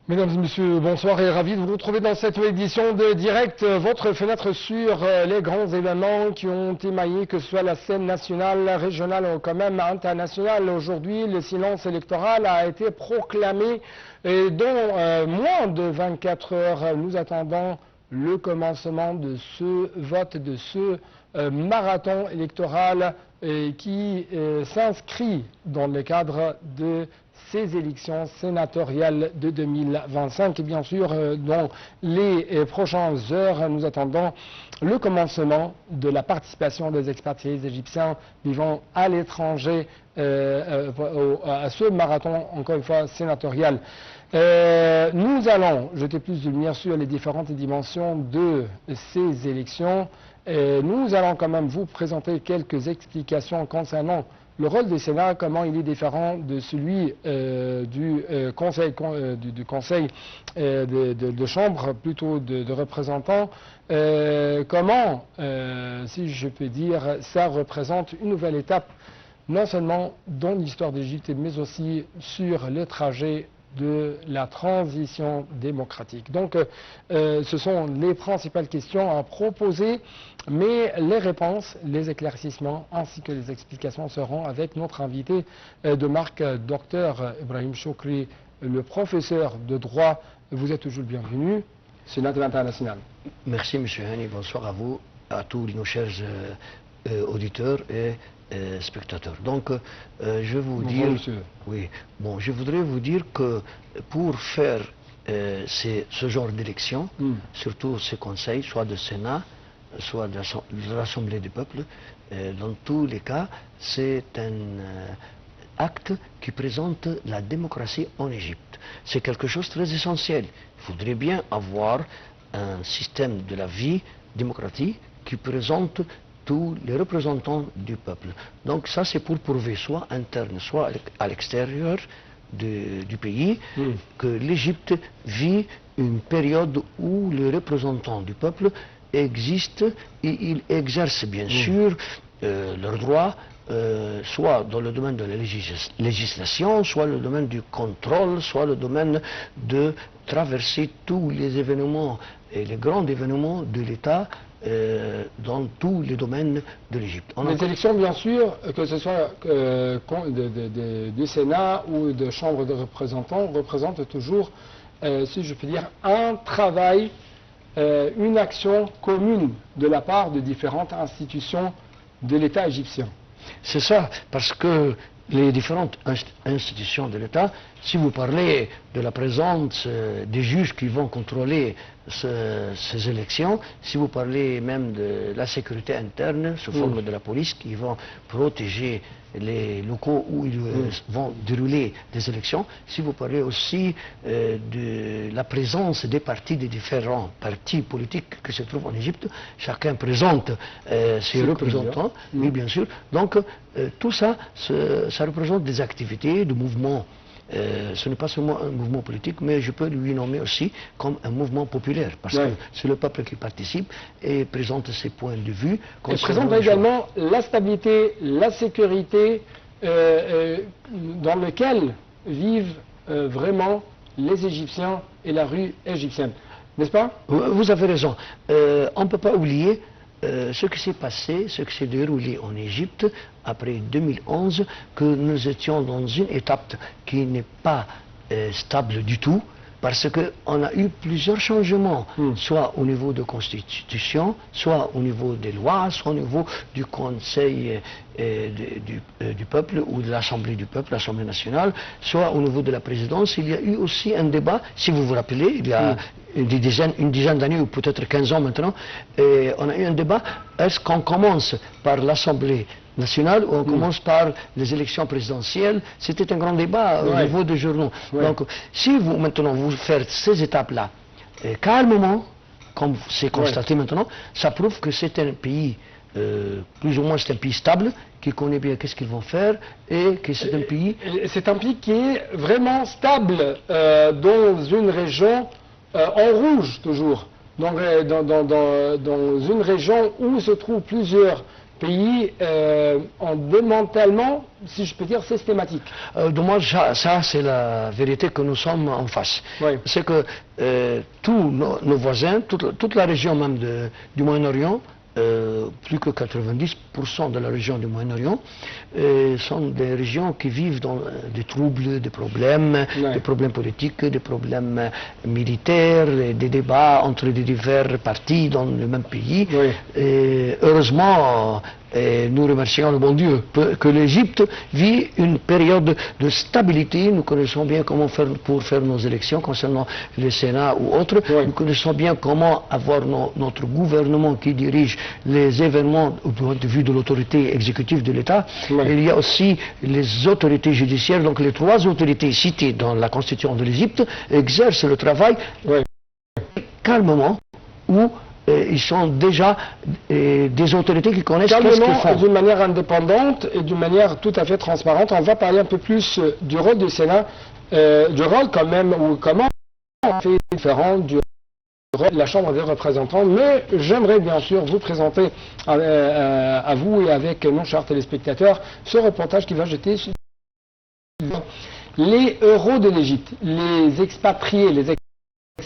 Mesdames et messieurs, bonsoir et ravi de vous retrouver dans cette édition de Direct, votre fenêtre sur les grands événements qui ont émaillé, que ce soit la scène nationale, régionale ou quand même internationale. Aujourd'hui, le silence électoral a été proclamé et dans moins de 24 heures, nous attendons le commencement de ce vote, de ce marathon électoral qui s'inscrit dans le cadre de ces élections sénatoriales de 2025. Et bien sûr, dans les prochaines heures, nous attendons le commencement de la participation des expatriés égyptiens vivant à l'étranger à ce marathon, encore une fois, sénatorial. Nous allons jeter plus de lumière sur les différentes dimensions de ces élections. Nous allons quand même vous présenter quelques explications concernant le rôle du Sénat, comment il est différent de celui du Conseil de Chambre, plutôt de représentants. Comment, si je peux dire, ça représente une nouvelle étape, non seulement dans l'histoire d'Égypte, mais aussi sur le trajet de la transition démocratique. Donc, ce sont les principales questions à proposer, mais les réponses, les éclaircissements ainsi que les explications seront avec notre invité de marque, Dr Ibrahim Choukri, le professeur de droit. Vous êtes toujours bienvenu, Sénat de l'International. Merci, M. Hani. Bonsoir à vous, à tous nos chers auditeurs et spectateurs. Donc, je vais vous dire, oui, bon, je voudrais vous dire que pour faire ce genre d'élection, surtout ce conseil, soit de Sénat, soit de l'Assemblée du peuple, dans tous les cas, c'est un acte qui présente la démocratie en Égypte. C'est quelque chose de très essentiel. Il faudrait bien avoir un système de la vie démocratique qui présente tous les représentants du peuple. Donc ça, c'est pour prouver, soit interne, soit à l'extérieur du pays, que l'Égypte vit une période où les représentants du peuple existent et ils exercent bien sûr leurs droits, soit dans le domaine de la législation, soit le domaine du contrôle, soit le domaine de traverser tous les événements et les grands événements de l'État dans tous les domaines de l'Égypte. Les élections, bien sûr, que ce soit du Sénat ou de Chambre de représentants, représentent toujours, si je peux dire, un travail, une action commune de la part de différentes institutions de l'État égyptien. C'est ça, parce que les différentes institutions de l'État, si vous parlez de la présence des juges qui vont contrôler ces élections, si vous parlez même de la sécurité interne sous forme de la police qui vont protéger les locaux où ils vont dérouler des élections, si vous parlez aussi de la présence des partis, des différents partis politiques qui se trouvent en Égypte, chacun présente ses représentants, oui bien sûr, donc tout ça, ça représente des activités, des mouvements. Ce n'est pas seulement un mouvement politique, mais je peux lui nommer aussi comme un mouvement populaire, parce que c'est le peuple qui participe et présente ses points de vue. Il présente également la stabilité, la sécurité dans lequel vivent vraiment les Égyptiens et la rue égyptienne. N'est-ce pas? Vous avez raison. On ne peut pas oublier ce qui s'est passé, ce qui s'est déroulé en Égypte après 2011, que nous étions dans une étape qui n'est pas stable du tout, parce qu'on a eu plusieurs changements, soit au niveau de constitution, soit au niveau des lois, soit au niveau du Conseil du peuple ou de l'Assemblée du peuple, l'Assemblée nationale, soit au niveau de la présidence. Il y a eu aussi un débat, si vous vous rappelez, il y a une dizaine d'années ou peut-être 15 ans maintenant, et on a eu un débat, est-ce qu'on commence par l'Assemblée nationale ou on commence par les élections présidentielles? C'était un grand débat au niveau des journaux. Donc si vous maintenant vous faites ces étapes-là calmement, comme c'est constaté maintenant, ça prouve que c'est un pays, plus ou moins c'est un pays stable, qui connaît bien qu'est-ce qu'ils vont faire et que c'est un pays... C'est un pays qui est vraiment stable dans une région en rouge toujours, dans une région où se trouvent plusieurs pays en démantèlement, si je peux dire, systématique. Donc ça c'est la vérité que nous sommes en face. Oui. C'est que tous nos voisins, toute la région même du Moyen-Orient, plus que 90% de la région du Moyen-Orient sont des régions qui vivent dans des troubles, des problèmes politiques, des problèmes militaires, des débats entre les divers partis dans le même pays. Oui. Et heureusement, nous remercions le bon Dieu que l'Égypte vit une période de stabilité. Nous connaissons bien comment faire pour faire nos élections concernant le Sénat ou autres. Oui. Nous connaissons bien comment avoir notre gouvernement qui dirige les événements au point de vue de l'autorité exécutive de l'État. Oui. Il y a aussi les autorités judiciaires, donc les trois autorités citées dans la constitution de l'Égypte exercent le travail calmement ou ils sont déjà des autorités qui connaissent ce qu'ils font. D'une manière indépendante et d'une manière tout à fait transparente. On va parler un peu plus du rôle du Sénat, du rôle quand même, ou comment on fait différent du rôle de la Chambre des représentants. Mais j'aimerais bien sûr vous présenter à vous et avec nos chers téléspectateurs ce reportage qui va jeter sur les héros de l'Égypte, les expatriés, les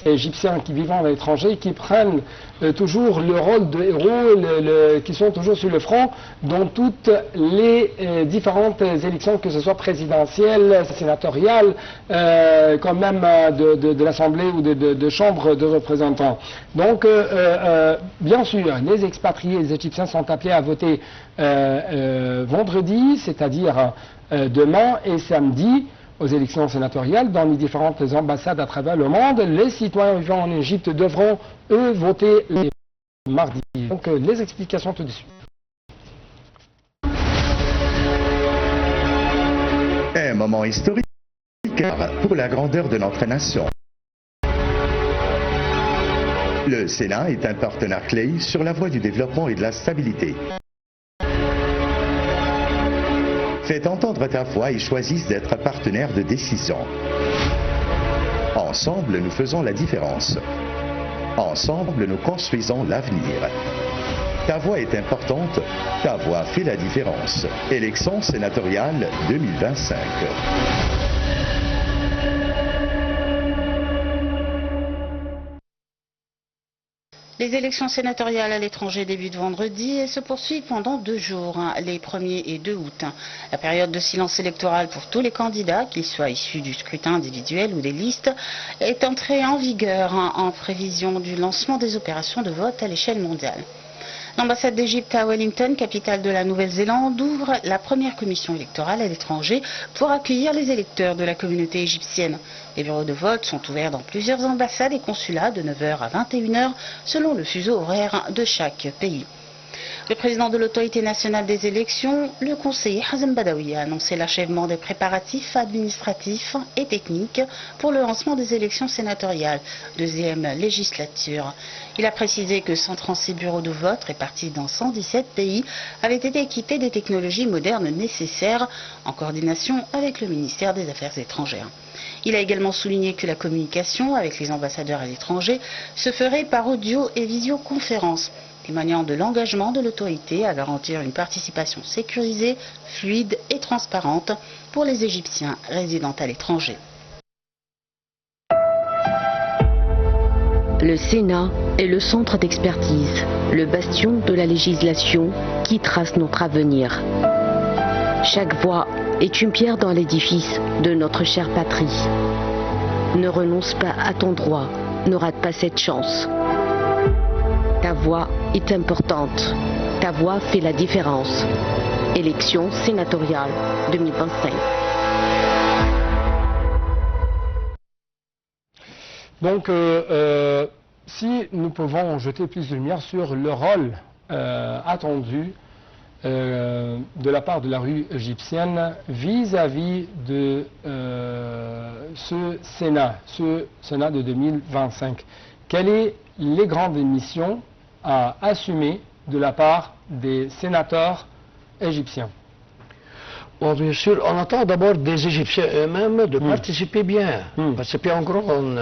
Égyptiens qui vivent à l'étranger, qui prennent toujours le rôle de héros, qui sont toujours sur le front dans toutes les différentes élections, que ce soit présidentielles, sénatoriales, quand même de l'Assemblée ou de Chambre de représentants. Donc, bien sûr, les expatriés, les Égyptiens sont appelés à voter vendredi, c'est-à-dire demain et samedi, aux élections sénatoriales dans les différentes ambassades à travers le monde. Les citoyens vivant en Égypte devront, eux, voter les mardis. Donc, les explications tout de suite. Un moment historique pour la grandeur de notre nation. Le Sénat est un partenaire clé sur la voie du développement et de la stabilité. Faites entendre ta voix et choisissent d'être partenaire de décision. Ensemble, nous faisons la différence. Ensemble, nous construisons l'avenir. Ta voix est importante, ta voix fait la différence. Élection sénatoriale 2025. Les élections sénatoriales à l'étranger débutent vendredi et se poursuivent pendant 2 jours, les 1er et 2 août. La période de silence électoral pour tous les candidats, qu'ils soient issus du scrutin individuel ou des listes, est entrée en vigueur en prévision du lancement des opérations de vote à l'échelle mondiale. L'ambassade d'Égypte à Wellington, capitale de la Nouvelle-Zélande, ouvre la première commission électorale à l'étranger pour accueillir les électeurs de la communauté égyptienne. Les bureaux de vote sont ouverts dans plusieurs ambassades et consulats de 9h à 21h selon le fuseau horaire de chaque pays. Le président de l'autorité nationale des élections, le conseiller Hazem Badawi, a annoncé l'achèvement des préparatifs administratifs et techniques pour le lancement des élections sénatoriales, deuxième législature. Il a précisé que 136 bureaux de vote répartis dans 117 pays avaient été équipés des technologies modernes nécessaires en coordination avec le ministère des Affaires étrangères. Il a également souligné que la communication avec les ambassadeurs à l'étranger se ferait par audio et visioconférence, témoignant de l'engagement de l'autorité à garantir une participation sécurisée, fluide et transparente pour les Égyptiens résidant à l'étranger. Le Sénat est le centre d'expertise, le bastion de la législation qui trace notre avenir. Chaque voix est une pierre dans l'édifice de notre chère patrie. Ne renonce pas à ton droit, ne rate pas cette chance. Ta voix est importante. Ta voix fait la différence. Élection sénatoriale 2025. Donc, si nous pouvons jeter plus de lumière sur le rôle attendu de la part de la rue égyptienne vis-à-vis de ce Sénat de 2025. Quelles sont les grandes missions à assumer de la part des sénateurs égyptiens? Bon, bien sûr, on attend d'abord des Égyptiens eux-mêmes de participer bien, participer en grande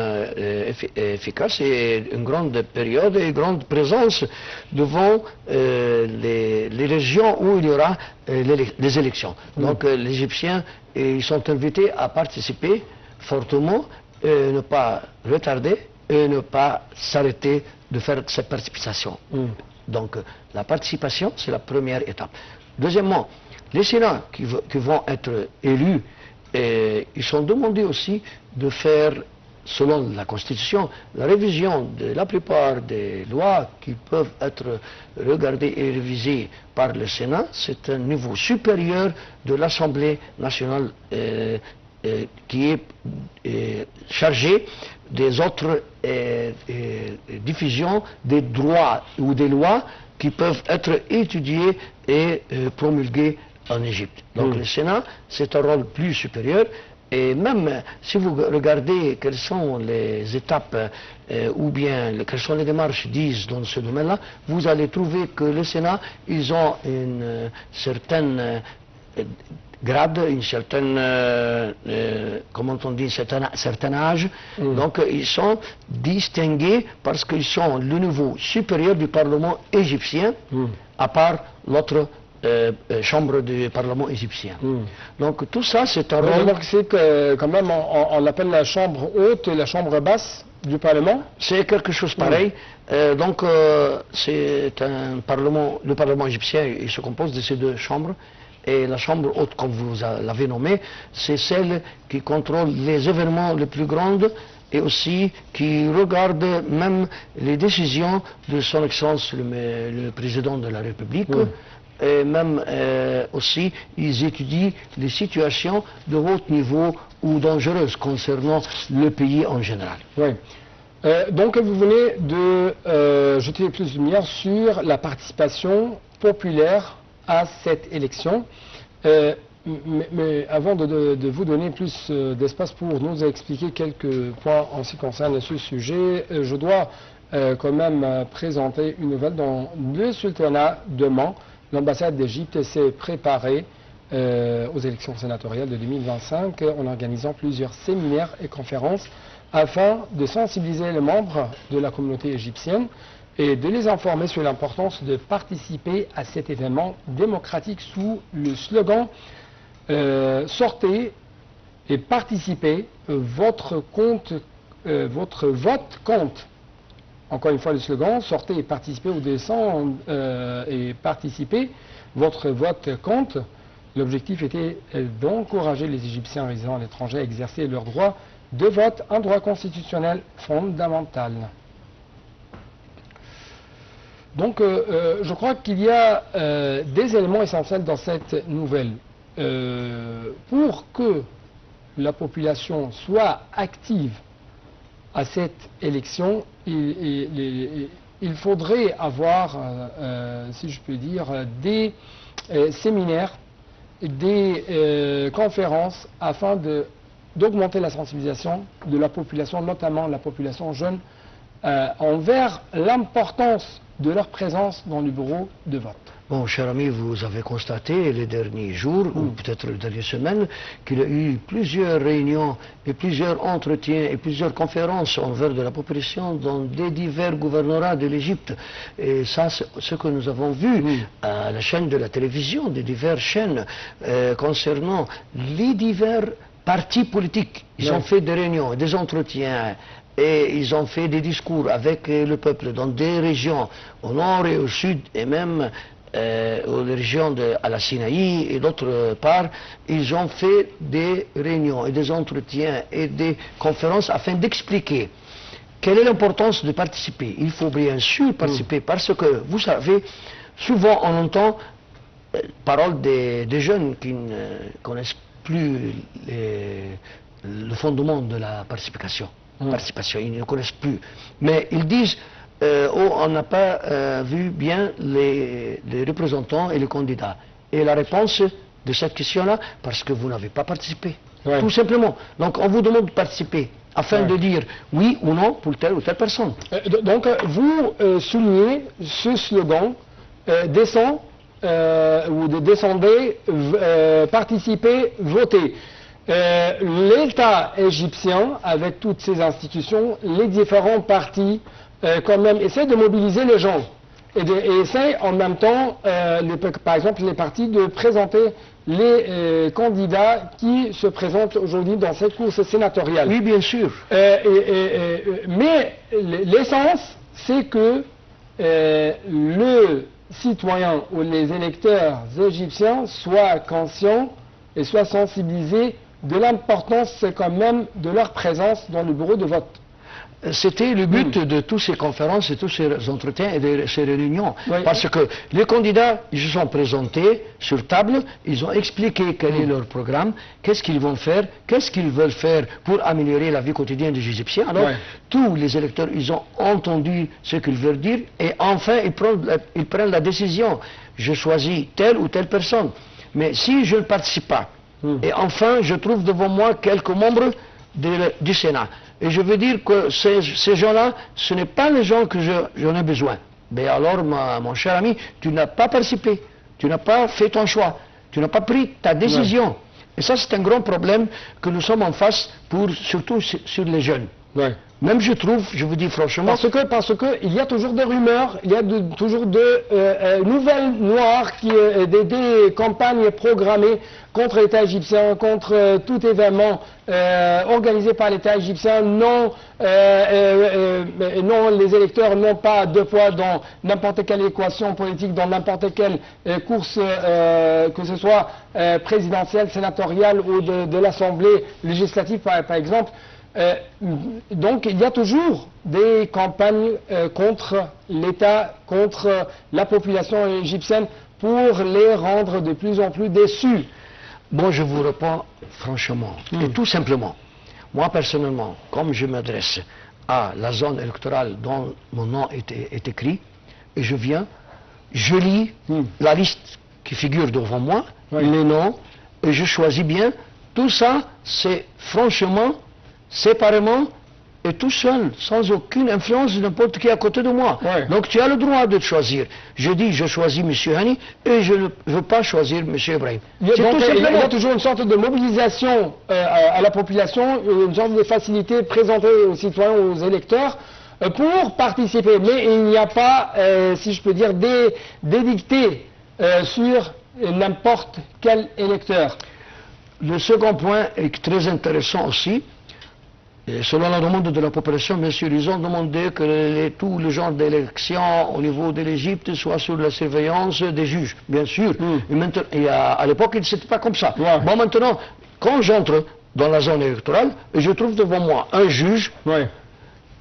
efficace et une grande période et une grande présence devant les régions où il y aura les élections. Donc les Égyptiens, ils sont invités à participer fortement, et ne pas retarder et ne pas s'arrêter de faire cette participation. Donc la participation, c'est la première étape. Deuxièmement, les Sénats qui vont être élus, ils sont demandés aussi de faire, selon la Constitution, la révision de la plupart des lois qui peuvent être regardées et révisées par le Sénat. C'est un niveau supérieur de l'Assemblée nationale qui est chargé des autres diffusions des droits ou des lois qui peuvent être étudiées et promulguées en Égypte. Donc le Sénat, c'est un rôle plus supérieur. Et même si vous regardez quelles sont les étapes ou bien quelles sont les démarches disent dans ce domaine-là, vous allez trouver que le Sénat, ils ont une certaine grade, une certaine, comment on dit, certain âge. Donc ils sont distingués parce qu'ils sont le niveau supérieur du Parlement égyptien, à part l'autre chambre du Parlement égyptien. Donc tout ça, c'est un rôle... C'est que quand même, on appelle la chambre haute et la chambre basse du Parlement. C'est quelque chose pareil. Donc c'est un Parlement, le Parlement égyptien, il se compose de ces deux chambres. Et la chambre haute, comme vous l'avez nommée, c'est celle qui contrôle les événements les plus grands et aussi qui regarde même les décisions de son Excellence le Président de la République. Et même aussi, ils étudient les situations de haut niveau ou dangereuses concernant le pays en général. Oui. Donc vous venez de jeter plus de lumière sur la participation populaire à cette élection. Mais avant de vous donner plus d'espace pour nous expliquer quelques points en ce qui concerne ce sujet, je dois quand même présenter une nouvelle dans le sultanat de Mans. L'ambassade d'Égypte s'est préparée aux élections sénatoriales de 2025 en organisant plusieurs séminaires et conférences afin de sensibiliser les membres de la communauté égyptienne et de les informer sur l'importance de participer à cet événement démocratique sous le slogan sortez et participez, votre vote compte. Encore une fois le slogan, sortez et participez ou descendez et participez, votre vote compte. L'objectif était d'encourager les Égyptiens résidant à l'étranger à exercer leur droit de vote, un droit constitutionnel fondamental. Donc je crois qu'il y a des éléments essentiels dans cette nouvelle. Pour que la population soit active à cette élection, il faudrait avoir, si je peux dire, des séminaires, des conférences afin d'augmenter la sensibilisation de la population, notamment la population jeune, envers l'importance de leur présence dans le bureau de vote. Bon, cher ami, vous avez constaté les derniers jours, ou peut-être les dernières semaines, qu'il y a eu plusieurs réunions et plusieurs entretiens et plusieurs conférences envers de la population dans des divers gouvernorats de l'Égypte. Et ça, c'est ce que nous avons vu à la chaîne de la télévision, des diverses chaînes concernant les divers partis politiques. Ils ont fait des réunions, des entretiens. Et ils ont fait des discours avec le peuple dans des régions, au nord et au sud, et même aux régions à la Sinaï et d'autre part. Ils ont fait des réunions et des entretiens et des conférences afin d'expliquer quelle est l'importance de participer. Il faut bien sûr participer parce que, vous savez, souvent on entend parole des jeunes qui ne connaissent plus le fondement de la participation. Ils ne connaissent plus. Mais ils disent, on n'a pas vu bien les représentants et les candidats. Et la réponse de cette question-là, parce que vous n'avez pas participé. Tout simplement. Donc on vous demande de participer, afin de dire oui ou non pour telle ou telle personne. Donc vous soulignez ce slogan, descends ou de descendez, participer, voter. L'État égyptien, avec toutes ses institutions, les différents partis, quand même, essaient de mobiliser les gens. Et essaient en même temps, par exemple, les partis de présenter les candidats qui se présentent aujourd'hui dans cette course sénatoriale. Oui, bien sûr. Mais l'essence, c'est que le citoyen ou les électeurs égyptiens soient conscients et soient sensibilisés de l'importance quand même de leur présence dans le bureau de vote. C'était le but de toutes ces conférences et tous ces entretiens et de ces réunions. Oui. Parce que les candidats, ils se sont présentés sur table, ils ont expliqué quel est leur programme, qu'est-ce qu'ils vont faire, qu'est-ce qu'ils veulent faire pour améliorer la vie quotidienne des Égyptiens. Alors, tous les électeurs, ils ont entendu ce qu'ils veulent dire et enfin, ils prennent la décision. Je choisis telle ou telle personne. Mais si je ne participe pas, et enfin, je trouve devant moi quelques membres du Sénat. Et je veux dire que ces gens-là, ce n'est pas les gens que j'en ai besoin. Mais alors, mon cher ami, tu n'as pas participé, tu n'as pas fait ton choix, tu n'as pas pris ta décision. Ouais. Et ça, c'est un grand problème que nous sommes en face, surtout sur les jeunes. Ouais. Même je trouve, je vous dis franchement... Parce que il y a toujours des rumeurs, il y a toujours de nouvelles noires, des campagnes programmées contre l'État égyptien, contre tout événement organisé par l'État égyptien. Non, les électeurs n'ont pas de poids dans n'importe quelle équation politique, dans n'importe quelle course, que ce soit présidentielle, sénatoriale ou de l'Assemblée législative par exemple. Donc il y a toujours des campagnes contre l'État, contre la population égyptienne pour les rendre de plus en plus déçus. Bon, je vous réponds franchement et tout simplement. Moi personnellement, comme je m'adresse à la zone électorale dont mon nom est écrit, et je viens, je lis la liste qui figure devant moi, les noms, et je choisis bien. Tout ça, c'est franchement... séparément et tout seul, sans aucune influence de n'importe qui à côté de moi. Ouais. Donc tu as le droit de choisir. Je dis, je choisis M. Hani et je ne veux pas choisir M. Ibrahim. Il y a toujours une sorte de mobilisation à la population, une sorte de facilité présentée aux citoyens, aux électeurs, pour participer. Mais il n'y a pas, si je peux dire, d'édicté sur n'importe quel électeur. Le second point est très intéressant aussi. Et selon la demande de la population, bien sûr, ils ont demandé que tous les genres d'élections au niveau de l'Égypte soient sous la surveillance des juges, bien sûr. Et à l'époque, c'était pas comme ça. Ouais. Bon, maintenant, quand j'entre dans la zone électorale, je trouve devant moi un juge,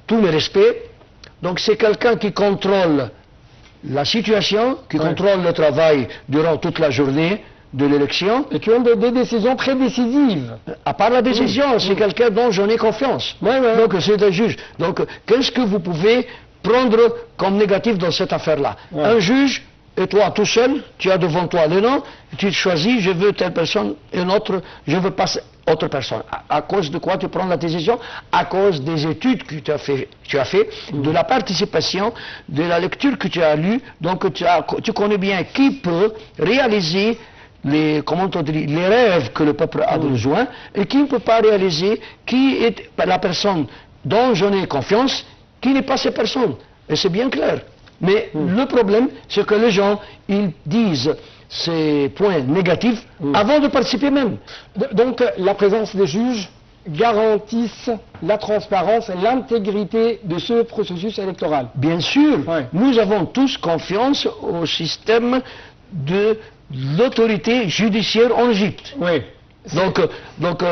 tous mes respects, donc c'est quelqu'un qui contrôle la situation, qui contrôle le travail durant toute la journée de l'élection. Et qui ont des décisions très décisives. À part la décision, c'est quelqu'un dont j'en ai confiance. Donc c'est un juge. Donc qu'est-ce que vous pouvez prendre comme négatif dans cette affaire-là? Un juge, et toi tout seul, tu as devant toi les noms, tu choisis, je veux telle personne, une autre, je veux pas autre personne. À cause de quoi tu prends la décision? À cause des études que tu as fait, de la participation, de la lecture que tu as lue. Donc tu connais bien qui peut réaliser les rêves que le peuple a besoin et qui ne peut pas réaliser, qui est la personne dont j'en ai confiance, qui n'est pas cette personne. Et c'est bien clair. Mais le problème, c'est que les gens, ils disent ces points négatifs avant de participer même. Donc la présence des juges garantissent la transparence et l'intégrité de ce processus électoral. Bien sûr, nous avons tous confiance au système de l'autorité judiciaire en Égypte. Donc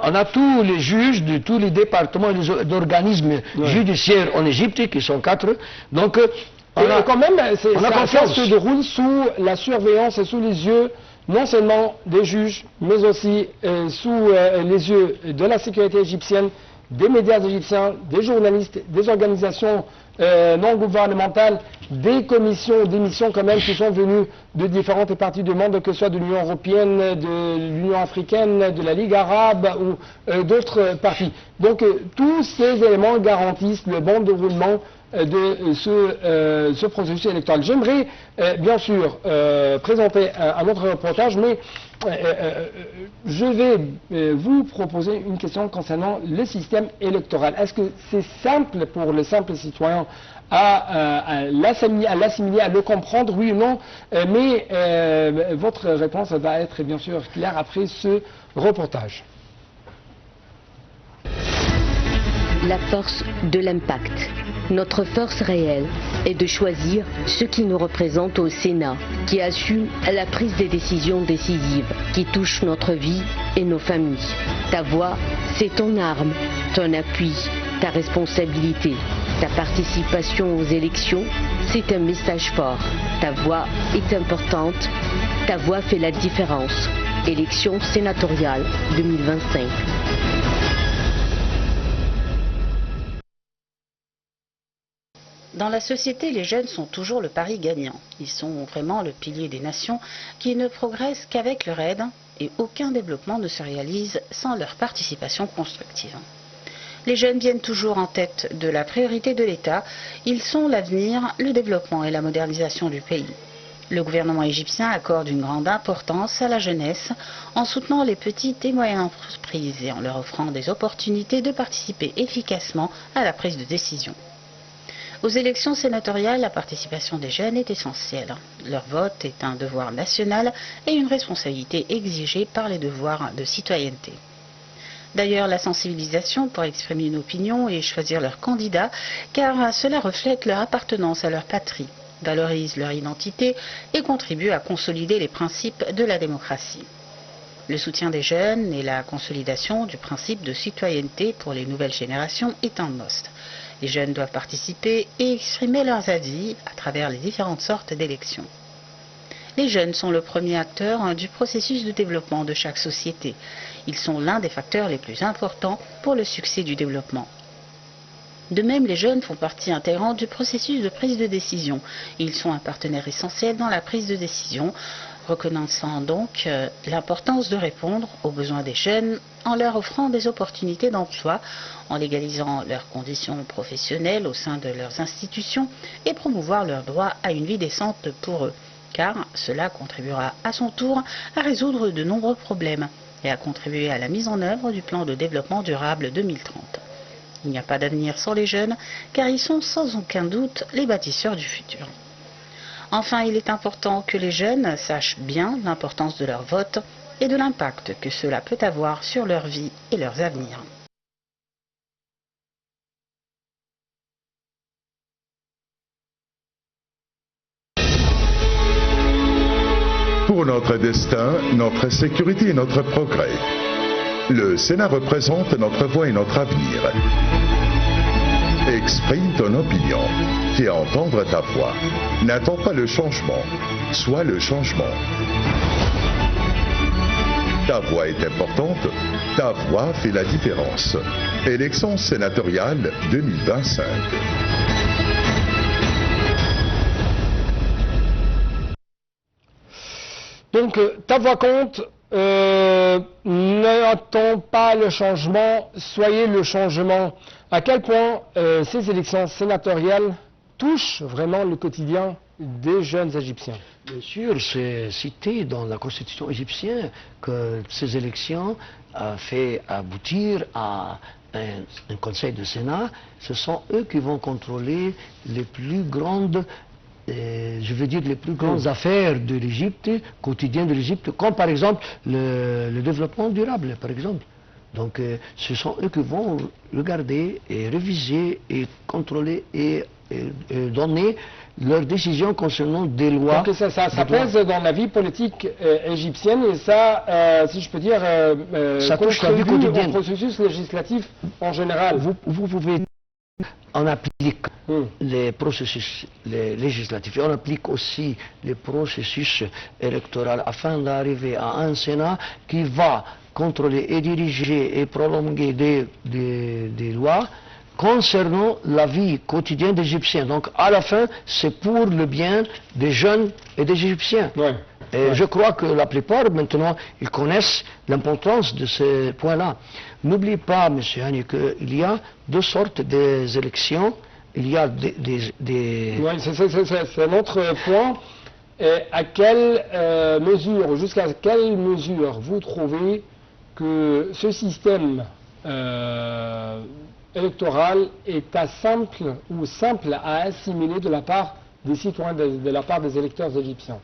on a tous les juges de tous les départements et d'organismes judiciaires en Égypte, qui sont 4. Donc quand même, ça se déroule sous la surveillance et sous les yeux non seulement des juges, mais aussi sous les yeux de la sécurité égyptienne, des médias égyptiens, des journalistes, des organisations non gouvernementales, des commissions, des missions quand même qui sont venues de différentes parties du monde, que ce soit de l'Union européenne, de l'Union africaine, de la Ligue arabe ou d'autres parties. Donc tous ces éléments garantissent le bon déroulement de ce processus électoral. J'aimerais bien sûr présenter un autre reportage, mais je vais vous proposer une question concernant le système électoral. Est-ce que c'est simple pour le simple citoyen à l'assimiler, à le comprendre, oui ou non? Mais votre réponse va être bien sûr claire après ce reportage. La force de l'impact. Notre force réelle est de choisir ceux qui nous représentent au Sénat, qui assument la prise des décisions décisives, qui touchent notre vie et nos familles. Ta voix, c'est ton arme, ton appui, ta responsabilité. Ta participation aux élections, c'est un message fort. Ta voix est importante, ta voix fait la différence. Élections sénatoriales 2025. Dans la société, les jeunes sont toujours le pari gagnant. Ils sont vraiment le pilier des nations qui ne progressent qu'avec leur aide et aucun développement ne se réalise sans leur participation constructive. Les jeunes viennent toujours en tête de la priorité de l'État. Ils sont l'avenir, le développement et la modernisation du pays. Le gouvernement égyptien accorde une grande importance à la jeunesse en soutenant les petites et moyennes entreprises et en leur offrant des opportunités de participer efficacement à la prise de décision. Aux élections sénatoriales, la participation des jeunes est essentielle. Leur vote est un devoir national et une responsabilité exigée par les devoirs de citoyenneté. D'ailleurs, la sensibilisation pour exprimer une opinion et choisir leur candidat, car cela reflète leur appartenance à leur patrie, valorise leur identité et contribue à consolider les principes de la démocratie. Le soutien des jeunes et la consolidation du principe de citoyenneté pour les nouvelles générations est un must. Les jeunes doivent participer et exprimer leurs avis à travers les différentes sortes d'élections. Les jeunes sont le premier acteur du processus de développement de chaque société. Ils sont l'un des facteurs les plus importants pour le succès du développement. De même, les jeunes font partie intégrante du processus de prise de décision. Ils sont un partenaire essentiel dans la prise de décision, reconnaissant donc l'importance de répondre aux besoins des jeunes en leur offrant des opportunités d'emploi, en légalisant leurs conditions professionnelles au sein de leurs institutions et promouvoir leur droit à une vie décente pour eux, car cela contribuera à son tour à résoudre de nombreux problèmes et à contribuer à la mise en œuvre du plan de développement durable 2030. Il n'y a pas d'avenir sans les jeunes, car ils sont sans aucun doute les bâtisseurs du futur. Enfin, il est important que les jeunes sachent bien l'importance de leur vote et de l'impact que cela peut avoir sur leur vie et leurs avenirs. Pour notre destin, notre sécurité et notre progrès, le Sénat représente notre voix et notre avenir. Exprime ton opinion, fais entendre ta voix. N'attends pas le changement, sois le changement. Ta voix est importante, ta voix fait la différence. Élections sénatoriales 2025. Donc, ta voix compte, n'attends pas le changement, soyez le changement. À quel point ces élections sénatoriales touchent vraiment le quotidien des jeunes Égyptiens? Bien sûr, c'est cité dans la constitution égyptienne que ces élections ont fait aboutir à un conseil de Sénat. Ce sont eux qui vont contrôler les plus grandes les plus grandes affaires de l'Égypte, quotidiennes de l'Égypte, comme par exemple le développement durable, par exemple. Donc ce sont eux qui vont regarder et réviser et contrôler et donner leurs décisions concernant des lois. Donc ça pèse dans la vie politique égyptienne et ça, si je peux dire, ça touche la vie quotidienne. Au processus législatif en général. Vous pouvez... On applique les processus législatifs et on applique aussi les processus électoraux afin d'arriver à un Sénat qui va contrôler et diriger et prolonger des lois concernant la vie quotidienne des Égyptiens. Donc à la fin, c'est pour le bien des jeunes et des Égyptiens. Ouais. Et je crois que la plupart, maintenant, ils connaissent l'importance de ces points-là. N'oubliez pas, M. Hani, qu'il y a deux sortes d'élections il y a Oui, c'est un autre point. Et à quelle mesure, jusqu'à quelle mesure vous trouvez que ce système électoral est simple à assimiler de la part des citoyens, de la part des électeurs égyptiens?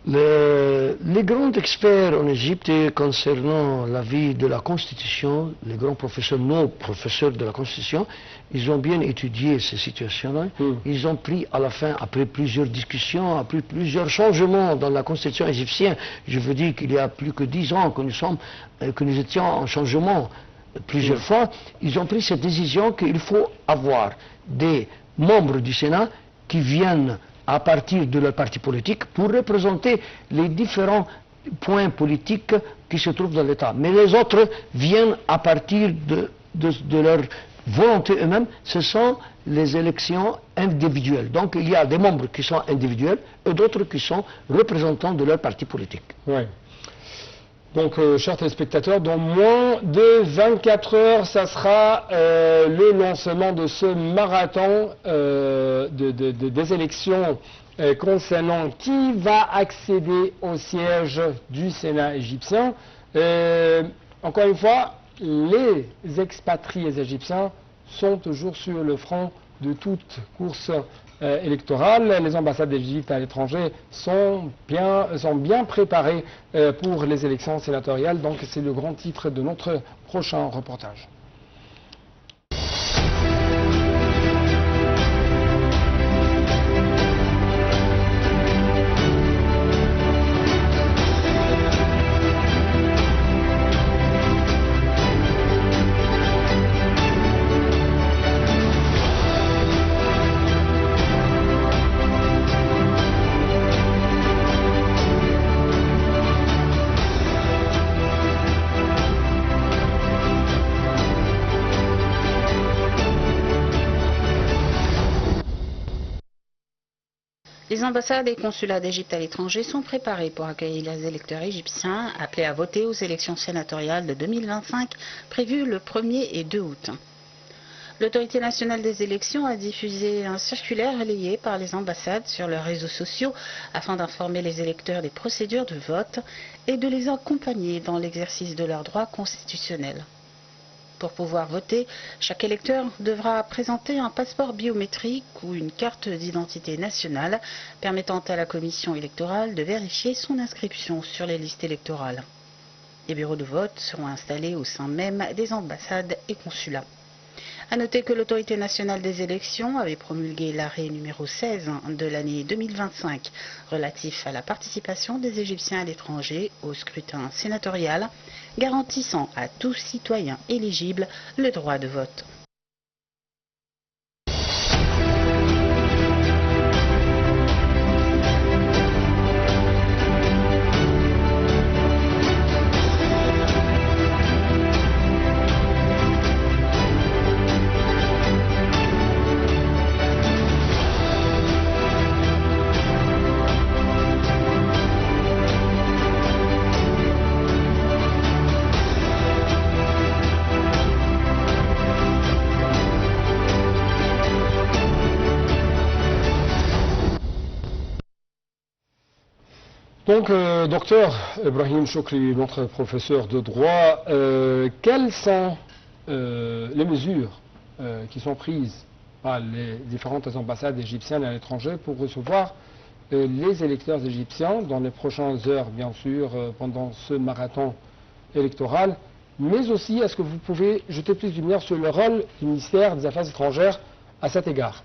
Les grands experts en Égypte concernant la vie de la Constitution, les grands professeurs, nos professeurs de la Constitution, ils ont bien étudié ces situations-là. Ils ont pris à la fin, après plusieurs discussions, après plusieurs changements dans la Constitution égyptienne, je veux dire qu'il y a plus que 10 ans que nous étions en changement plusieurs fois, ils ont pris cette décision qu'il faut avoir des membres du Sénat qui viennent à partir de leur parti politique pour représenter les différents points politiques qui se trouvent dans l'État. Mais les autres viennent à partir de leur volonté eux-mêmes. Ce sont les élections individuelles. Donc il y a des membres qui sont individuels et d'autres qui sont représentants de leur parti politique. Ouais. Donc, chers téléspectateurs, dans moins de 24 heures, ça sera le lancement de ce marathon des élections concernant qui va accéder au siège du Sénat égyptien. Encore une fois, les expatriés égyptiens sont toujours sur le front de toute course électorale. Les ambassades d'Égypte à l'étranger sont bien préparées pour les élections sénatoriales. Donc c'est le grand titre de notre prochain reportage. Les ambassades et consulats d'Égypte à l'étranger sont préparés pour accueillir les électeurs égyptiens appelés à voter aux élections sénatoriales de 2025 prévues le 1er et 2 août. L'autorité nationale des élections a diffusé un circulaire relayé par les ambassades sur leurs réseaux sociaux afin d'informer les électeurs des procédures de vote et de les accompagner dans l'exercice de leurs droits constitutionnels. Pour pouvoir voter, chaque électeur devra présenter un passeport biométrique ou une carte d'identité nationale permettant à la commission électorale de vérifier son inscription sur les listes électorales. Les bureaux de vote seront installés au sein même des ambassades et consulats. À noter que l'autorité nationale des élections avait promulgué l'arrêt numéro 16 de l'année 2025 relatif à la participation des Égyptiens à l'étranger au scrutin sénatorial, garantissant à tout citoyen éligible le droit de vote. Donc, docteur Ibrahim Choukri, notre professeur de droit, quelles sont les mesures qui sont prises par les différentes ambassades égyptiennes à l'étranger pour recevoir les électeurs égyptiens dans les prochaines heures, bien sûr, pendant ce marathon électoral, mais aussi, est-ce que vous pouvez jeter plus de lumière sur le rôle du ministère des Affaires étrangères à cet égard?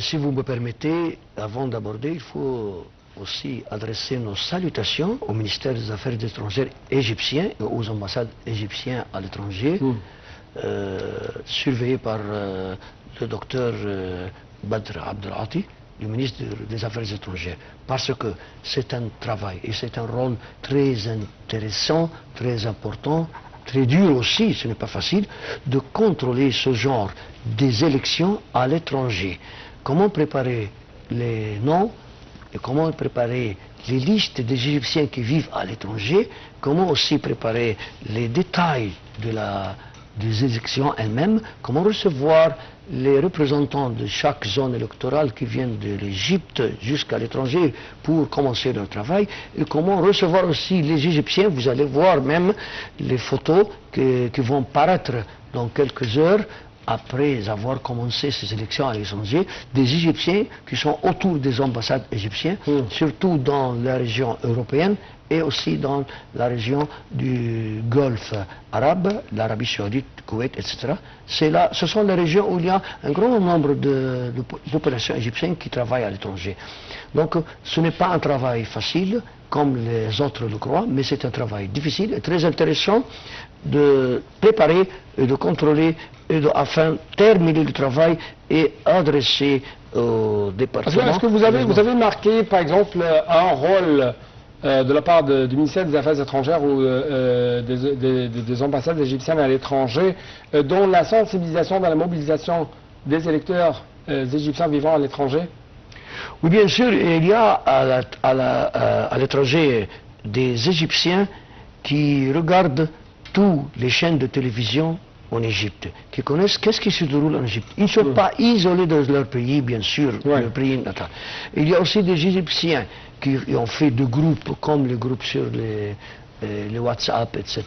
Si vous me permettez, avant d'aborder, il faut aussi adresser nos salutations au ministère des Affaires étrangères égyptien et aux ambassades égyptiennes à l'étranger, surveillées par le docteur Badr Abdelati, le ministre des Affaires étrangères, parce que c'est un travail et c'est un rôle très intéressant, très important, très dur aussi, ce n'est pas facile, de contrôler ce genre des élections à l'étranger. Comment préparer les noms et comment préparer les listes des Égyptiens qui vivent à l'étranger, comment aussi préparer les détails des élections elles-mêmes, comment recevoir les représentants de chaque zone électorale qui viennent de l'Égypte jusqu'à l'étranger pour commencer leur travail, et comment recevoir aussi les Égyptiens. Vous allez voir même les photos qui vont paraître dans quelques heures après avoir commencé ces élections à l'étranger, des Égyptiens qui sont autour des ambassades égyptiennes, surtout dans la région européenne et aussi dans la région du Golfe arabe, l'Arabie saoudite, Koweït, etc. Ce sont les régions où il y a un grand nombre de populations égyptiennes qui travaillent à l'étranger. Donc ce n'est pas un travail facile, comme les autres le croient, mais c'est un travail difficile et très intéressant de préparer et de contrôler afin de terminer le travail et adresser au département. Est-ce que vous avez marqué, par exemple, un rôle de la part du ministère des Affaires étrangères ou des ambassades égyptiennes à l'étranger, dont la sensibilisation dans la mobilisation des électeurs égyptiens vivant à l'étranger? Oui, bien sûr, il y a à l'étranger des Égyptiens qui regardent toutes les chaînes de télévision en Égypte, qui connaissent qu'est-ce qui se déroule en Égypte. Ils ne sont pas isolés dans leur pays, bien sûr, le pays natal. Il y a aussi des Égyptiens qui ont fait des groupes, comme les groupes sur les WhatsApp, etc.,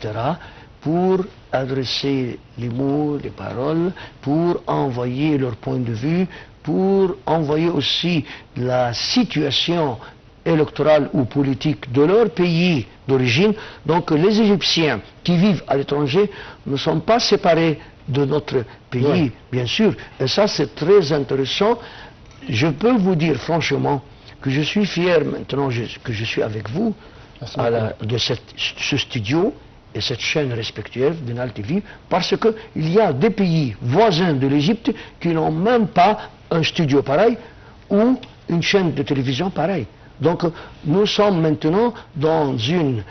pour adresser les mots, les paroles, pour envoyer leur point de vue, pour envoyer aussi la situation électorale ou politique de leur pays d'origine. Donc les Égyptiens qui vivent à l'étranger ne sont pas séparés de notre pays, bien sûr. Et ça, c'est très intéressant. Je peux vous dire franchement que je suis fier maintenant que je suis avec vous de ce studio et cette chaîne respectueuse de Nile TV, parce qu'il y a des pays voisins de l'Égypte qui n'ont même pas un studio pareil ou une chaîne de télévision pareille. Donc nous sommes maintenant dans une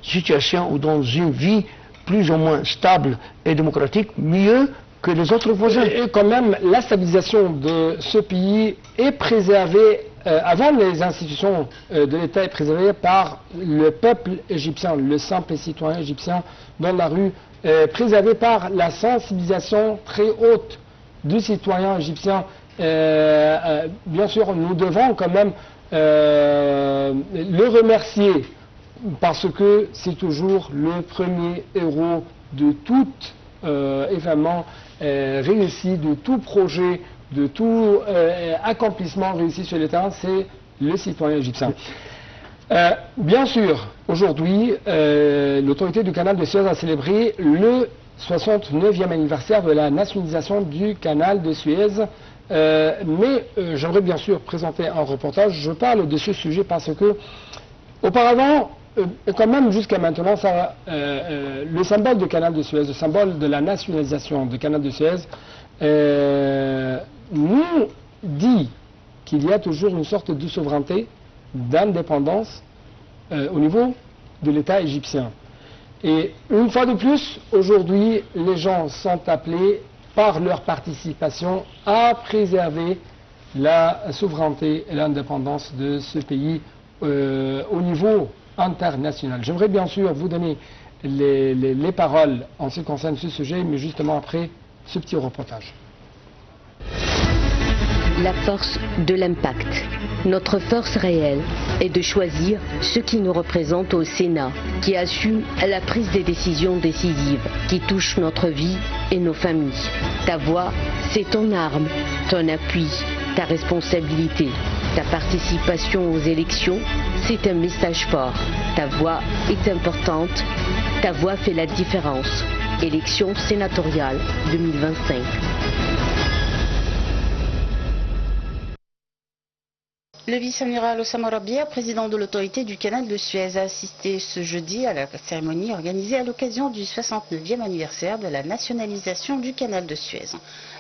situation ou dans une vie plus ou moins stable et démocratique, mieux que les autres voisins. Et quand même, la stabilisation de ce pays est préservée, avant les institutions de l'État, est préservée par le peuple égyptien, le simple citoyen égyptien dans la rue, préservée par la sensibilisation très haute du citoyen égyptien. Bien sûr, nous devons quand même le remercier, parce que c'est toujours le premier héros de tout événement réussi, de tout projet, de tout accomplissement réussi sur le terrain, c'est le citoyen égyptien. Bien sûr, aujourd'hui, l'autorité du canal de Suez a célébré le 69e anniversaire de la nationalisation du canal de Suez. Mais j'aimerais bien sûr présenter un reportage. Je parle de ce sujet parce que, auparavant, quand même jusqu'à maintenant, le symbole du canal de Suez, le symbole de la nationalisation du canal de Suez, nous dit qu'il y a toujours une sorte de souveraineté, d'indépendance au niveau de l'État égyptien. Et une fois de plus, aujourd'hui, les gens sont appelés par leur participation à préserver la souveraineté et l'indépendance de ce pays au niveau international. J'aimerais bien sûr vous donner les paroles en ce qui concerne ce sujet, mais justement après ce petit reportage. La force de l'impact. Notre force réelle est de choisir ceux qui nous représentent au Sénat, qui assument la prise des décisions décisives, qui touchent notre vie et nos familles. Ta voix, c'est ton arme, ton appui, ta responsabilité. Ta participation aux élections, c'est un message fort. Ta voix est importante, ta voix fait la différence. Élections sénatoriales 2025. Le vice-amiral Osama Rabia, président de l'autorité du canal de Suez, a assisté ce jeudi à la cérémonie organisée à l'occasion du 69e anniversaire de la nationalisation du canal de Suez.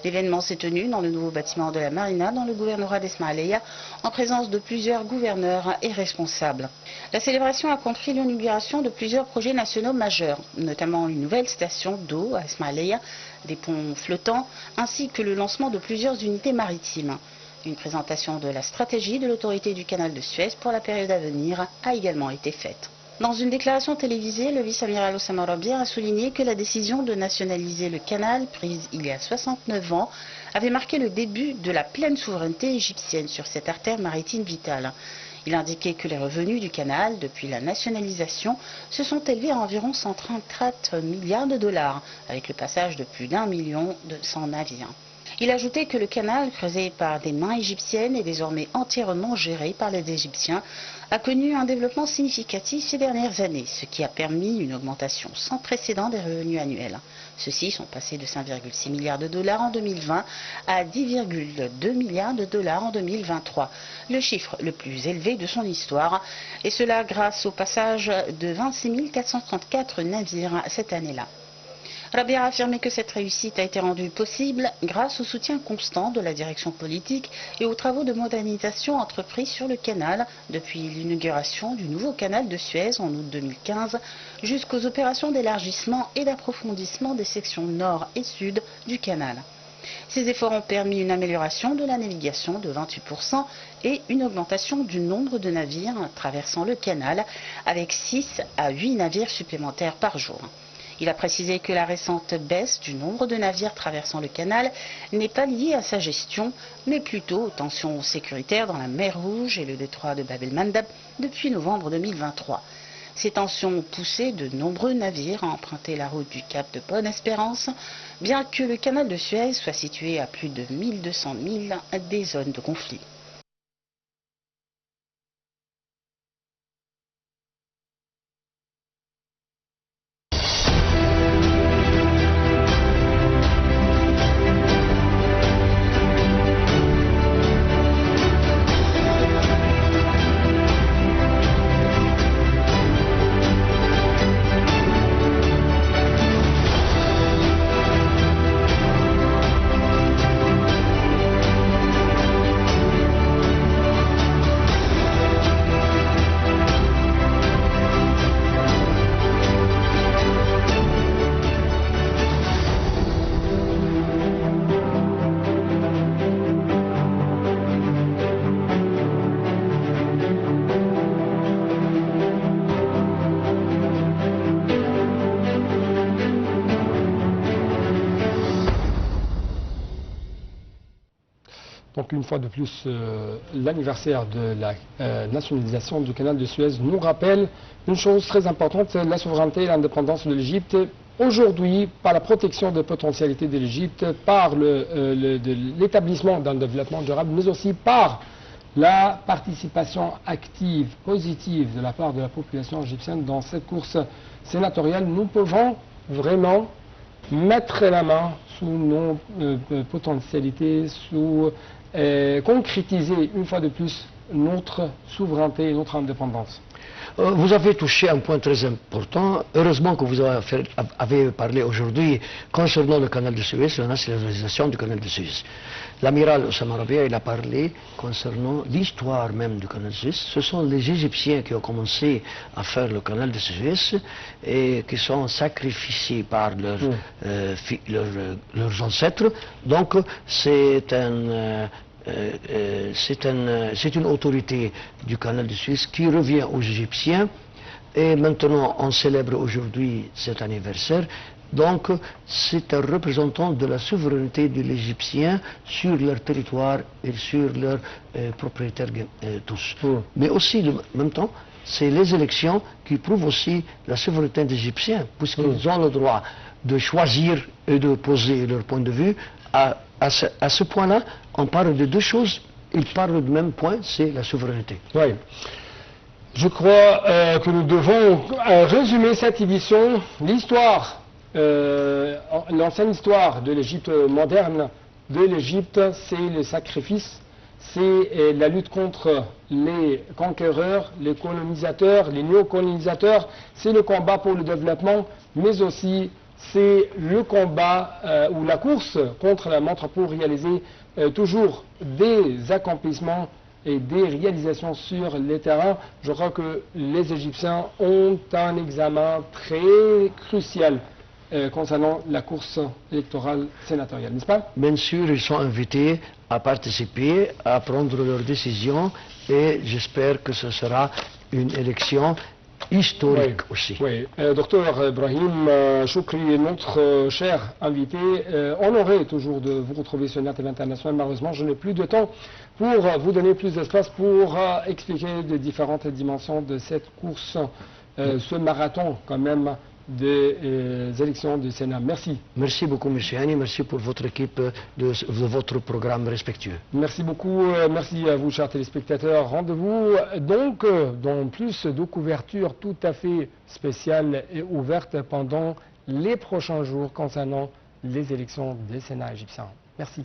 L'événement s'est tenu dans le nouveau bâtiment de la Marina, dans le gouvernorat d'Esmaïlia, en présence de plusieurs gouverneurs et responsables. La célébration a compris l'inauguration de plusieurs projets nationaux majeurs, notamment une nouvelle station d'eau à Esmaïlia, des ponts flottants, ainsi que le lancement de plusieurs unités maritimes. Une présentation de la stratégie de l'autorité du canal de Suez pour la période à venir a également été faite. Dans une déclaration télévisée, le vice-amiral Oussama Rabia a souligné que la décision de nationaliser le canal, prise il y a 69 ans, avait marqué le début de la pleine souveraineté égyptienne sur cette artère maritime vitale. Il indiquait que les revenus du canal, depuis la nationalisation, se sont élevés à environ 134 milliards de dollars, avec le passage de plus d'1 million de 100 navires. Il ajoutait que le canal, creusé par des mains égyptiennes et désormais entièrement géré par les Égyptiens, a connu un développement significatif ces dernières années, ce qui a permis une augmentation sans précédent des revenus annuels. Ceux-ci sont passés de 5,6 milliards de dollars en 2020 à 10,2 milliards de dollars en 2023, le chiffre le plus élevé de son histoire, et cela grâce au passage de 26 434 navires cette année-là. Rabia a affirmé que cette réussite a été rendue possible grâce au soutien constant de la direction politique et aux travaux de modernisation entrepris sur le canal depuis l'inauguration du nouveau canal de Suez en août 2015 jusqu'aux opérations d'élargissement et d'approfondissement des sections nord et sud du canal. Ces efforts ont permis une amélioration de la navigation de 28% et une augmentation du nombre de navires traversant le canal avec 6 à 8 navires supplémentaires par jour. Il a précisé que la récente baisse du nombre de navires traversant le canal n'est pas liée à sa gestion, mais plutôt aux tensions sécuritaires dans la mer Rouge et le détroit de Bab el-Mandeb depuis novembre 2023. Ces tensions ont poussé de nombreux navires à emprunter la route du Cap de Bonne-Espérance, bien que le canal de Suez soit situé à plus de 1200 milles des zones de conflit. Donc une fois de plus, l'anniversaire de la nationalisation du canal de Suez nous rappelle une chose très importante, la souveraineté et l'indépendance de l'Égypte. Aujourd'hui, par la protection des potentialités de l'Égypte, par l'établissement d'un développement durable, mais aussi par la participation active, positive de la part de la population égyptienne dans cette course sénatoriale, nous pouvons vraiment mettre la main sous nos potentialités, concrétiser une fois de plus notre souveraineté et notre indépendance. Vous avez touché un point très important. Heureusement que vous avez parlé aujourd'hui concernant le canal de Suez, la nationalisation du canal de Suez. L'amiral Oussama Rabia, il a parlé concernant l'histoire même du canal de Suez. Ce sont les Égyptiens qui ont commencé à faire le canal de Suez et qui sont sacrifiés par leurs ancêtres. Donc c'est une autorité du canal de Suez qui revient aux Égyptiens et maintenant on célèbre aujourd'hui cet anniversaire. Donc c'est un représentant de la souveraineté de l'Égyptien sur leur territoire et sur leurs propriétaires tous. Mais aussi en même temps c'est les élections qui prouvent aussi la souveraineté des Égyptiens puisqu'ils ont le droit de choisir et de poser leur point de vue. À ce point-là, on parle de deux choses, ils parlent du même point, c'est la souveraineté. Oui. Je crois que nous devons résumer cette édition, l'histoire, l'ancienne histoire de l'Égypte moderne, de l'Égypte, c'est le sacrifice, c'est la lutte contre les conquéreurs, les colonisateurs, les néocolonisateurs, c'est le combat pour le développement, mais aussi c'est le combat ou la course contre la montre pour réaliser toujours des accomplissements et des réalisations sur les terrains. Je crois que les Égyptiens ont un examen très crucial concernant la course électorale sénatoriale, n'est-ce pas? Bien sûr, ils sont invités à participer, à prendre leurs décisions et j'espère que ce sera une élection historique aussi. Oui, docteur Ibrahim Choukri, notre cher invité, honoré toujours de vous retrouver sur NATV International. Malheureusement, je n'ai plus de temps pour vous donner plus d'espace pour expliquer les différentes dimensions de cette course, ce marathon quand même des élections du Sénat. Merci. Merci beaucoup, M. Hani. Merci pour votre équipe de votre programme respectueux. Merci beaucoup. Merci à vous, chers téléspectateurs. Rendez-vous donc dans plus de couvertures tout à fait spéciales et ouvertes pendant les prochains jours concernant les élections des Sénats égyptiens. Merci.